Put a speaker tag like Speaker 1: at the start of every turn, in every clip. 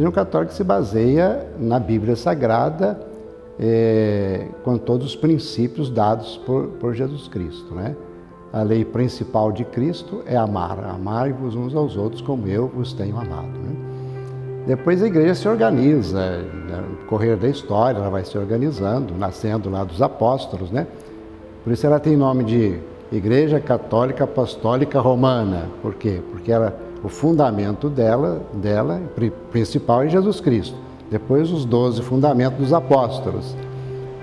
Speaker 1: cristianismo católico se baseia na Bíblia Sagrada, com todos os princípios dados por Jesus Cristo, né? A lei principal de Cristo é amar. Amai-vos uns aos outros como eu vos tenho amado, né? Depois a igreja se organiza, no correr da história ela vai se organizando, nascendo lá dos apóstolos, né? Por isso ela tem nome de Igreja Católica Apostólica Romana. Por quê? Porque o fundamento dela principal é Jesus Cristo. Depois os 12 fundamentos dos apóstolos.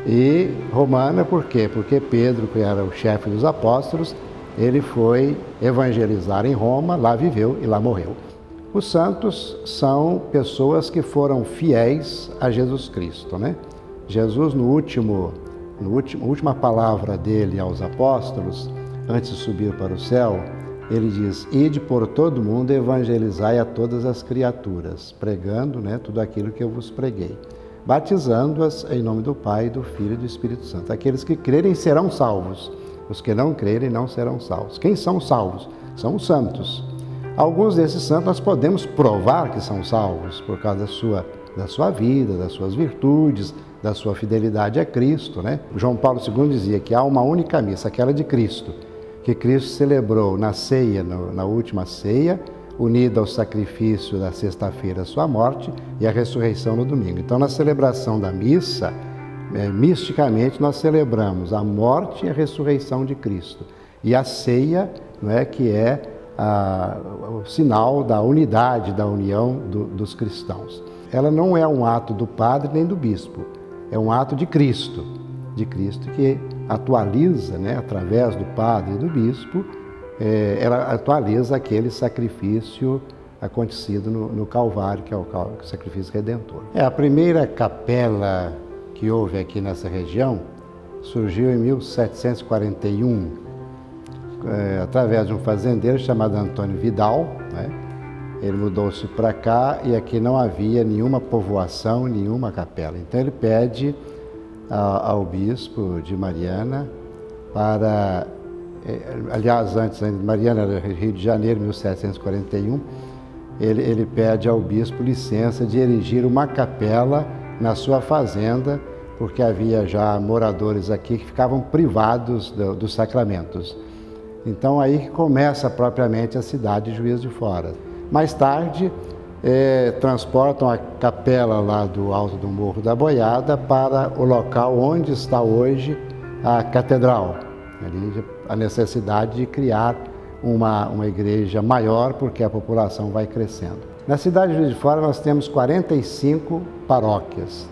Speaker 1: E romana por quê? Porque Pedro, que era o chefe dos apóstolos, ele foi evangelizar em Roma, lá viveu e lá morreu. Os santos são pessoas que foram fiéis a Jesus Cristo, né? Jesus, última palavra dele aos apóstolos, antes de subir para o céu, ele diz: ide por todo mundo e evangelizai a todas as criaturas, pregando, né, tudo aquilo que eu vos preguei, batizando-as em nome do Pai, do Filho e do Espírito Santo. Aqueles que crerem serão salvos, os que não crerem não serão salvos. Quem são salvos? São os santos. Alguns desses santos nós podemos provar que são salvos por causa da sua vida, das suas virtudes, da sua fidelidade a Cristo, né? João Paulo II dizia que há uma única missa, aquela de Cristo, que Cristo celebrou na ceia, na última ceia, unida ao sacrifício da sexta-feira, a sua morte, e a ressurreição no domingo. Então, na celebração da missa, misticamente nós celebramos a morte e a ressurreição de Cristo. E a ceia, não é, que é o sinal da unidade, da união dos cristãos. Ela não é um ato do padre nem do bispo, é um ato de Cristo que atualiza, né, através do padre e do bispo, ela atualiza aquele sacrifício acontecido no Calvário, que é o sacrifício redentor. A primeira capela que houve aqui nessa região surgiu em 1741, através de um fazendeiro chamado Antônio Vidal, né? Ele mudou-se para cá e aqui não havia nenhuma povoação, nenhuma capela. Então ele pede ao bispo de Mariana para... aliás, antes ainda, Mariana era Rio de Janeiro, 1741, ele pede ao bispo licença de erigir uma capela na sua fazenda, porque havia já moradores aqui que ficavam privados dos sacramentos. Então aí que começa propriamente a cidade de Juiz de Fora. Mais tarde, transportam a capela lá do alto do Morro da Boiada para o local onde está hoje a catedral. Ali a necessidade de criar uma igreja maior, porque a população vai crescendo. Na cidade de Juiz de Fora nós temos 45 paróquias.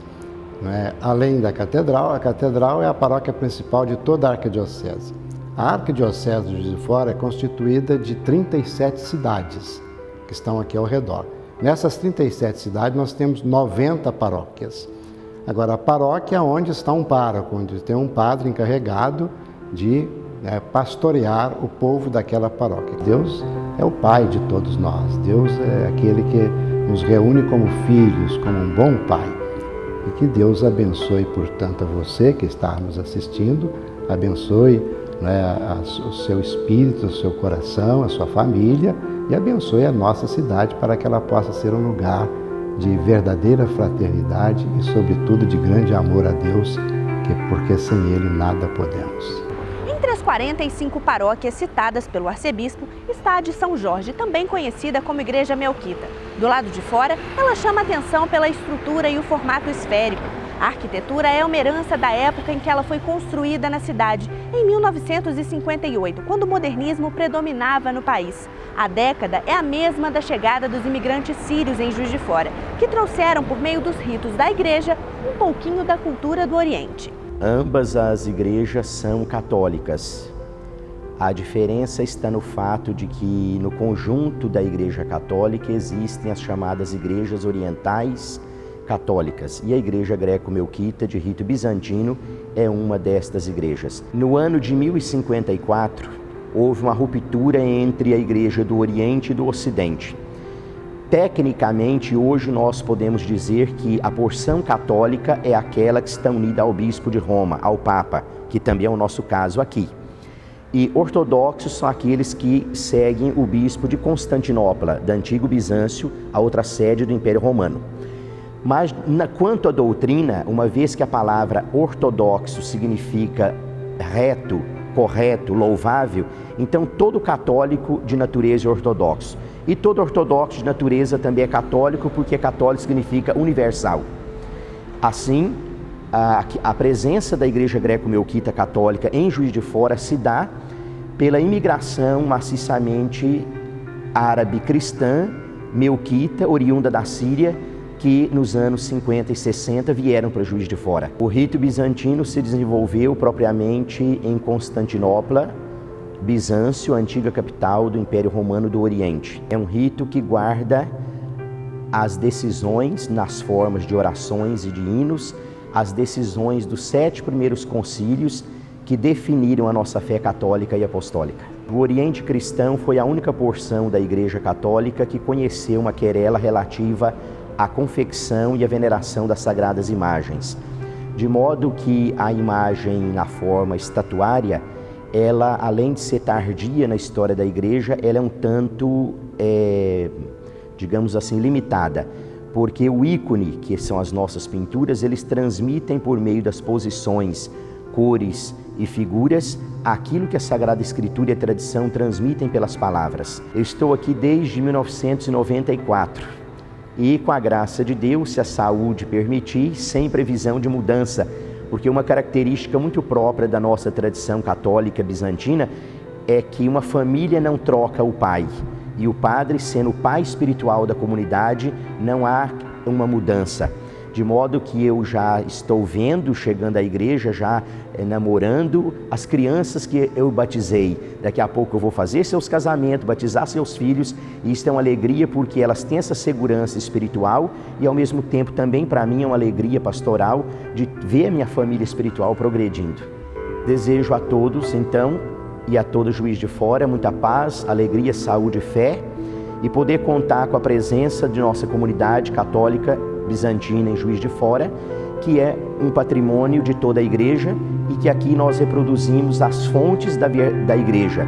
Speaker 1: Né? Além da catedral, a catedral é a paróquia principal de toda a arquidiocese. A arquidiocese de Juiz de Fora é constituída de 37 cidades que estão aqui ao redor. Nessas 37 cidades nós temos 90 paróquias. Agora, a paróquia é onde está um pároco, onde tem um padre encarregado de pastorear o povo daquela paróquia. Deus é o Pai de todos nós. Deus é aquele que nos reúne como filhos, como um bom Pai. E que Deus abençoe, portanto, a você que está nos assistindo, abençoe o seu espírito, o seu coração, a sua família, e abençoe a nossa cidade para que ela possa ser um lugar de verdadeira fraternidade e, sobretudo, de grande amor a Deus, porque sem Ele nada podemos.
Speaker 2: Entre as 45 paróquias citadas pelo arcebispo está a de São Jorge, também conhecida como Igreja Melquita. Do lado de fora, ela chama atenção pela estrutura e o formato esférico. A arquitetura é uma herança da época em que ela foi construída na cidade, em 1958, quando o modernismo predominava no país. A década é a mesma da chegada dos imigrantes sírios em Juiz de Fora, que trouxeram, por meio dos ritos da igreja, um pouquinho da cultura do Oriente.
Speaker 3: Ambas as igrejas são católicas. A diferença está no fato de que no conjunto da Igreja Católica existem as chamadas igrejas orientais católicas, e a Igreja Greco-Melquita de rito bizantino é uma destas igrejas. No ano de 1054, houve uma ruptura entre a Igreja do Oriente e do Ocidente. Tecnicamente, hoje nós podemos dizer que a porção católica é aquela que está unida ao Bispo de Roma, ao Papa, que também é o nosso caso aqui. E ortodoxos são aqueles que seguem o Bispo de Constantinopla, da antigo Bizâncio, a outra sede do Império Romano. Mas quanto à doutrina, uma vez que a palavra ortodoxo significa reto, correto, louvável, então todo católico de natureza é ortodoxo. E todo ortodoxo de natureza também é católico, porque católico significa universal. Assim, a presença da Igreja Greco-Melquita Católica em Juiz de Fora se dá pela imigração maciçamente árabe-cristã, melquita, oriunda da Síria, que nos anos 50 e 60 vieram para Juiz de Fora. O rito bizantino se desenvolveu propriamente em Constantinopla, Bizâncio, a antiga capital do Império Romano do Oriente. É um rito que guarda as decisões nas formas de orações e de hinos, as decisões dos 7 primeiros concílios que definiram a nossa fé católica e apostólica. O Oriente cristão foi a única porção da Igreja Católica que conheceu uma querela relativa à confecção e à veneração das sagradas imagens, de modo que a imagem na forma estatuária, ela, além de ser tardia na história da Igreja, ela é um tanto, digamos assim, limitada, porque o ícone, que são as nossas pinturas, eles transmitem por meio das posições, cores e figuras aquilo que a Sagrada Escritura e a tradição transmitem pelas palavras. Eu estou aqui desde 1994 e, com a graça de Deus, se a saúde permitir, sem previsão de mudança, porque uma característica muito própria da nossa tradição católica bizantina é que uma família não troca o pai, e o padre, sendo o pai espiritual da comunidade, não há uma mudança. De modo que eu já estou vendo, chegando à igreja, já namorando as crianças que eu batizei. Daqui a pouco eu vou fazer seus casamentos, batizar seus filhos, e isso é uma alegria porque elas têm essa segurança espiritual e ao mesmo tempo também para mim é uma alegria pastoral de ver a minha família espiritual progredindo. Desejo a todos, então, e a todo Juiz de Fora, muita paz, alegria, saúde e fé, e poder contar com a presença de nossa comunidade católica bizantina em Juiz de Fora, que é um patrimônio de toda a Igreja e que aqui nós reproduzimos as fontes da Igreja.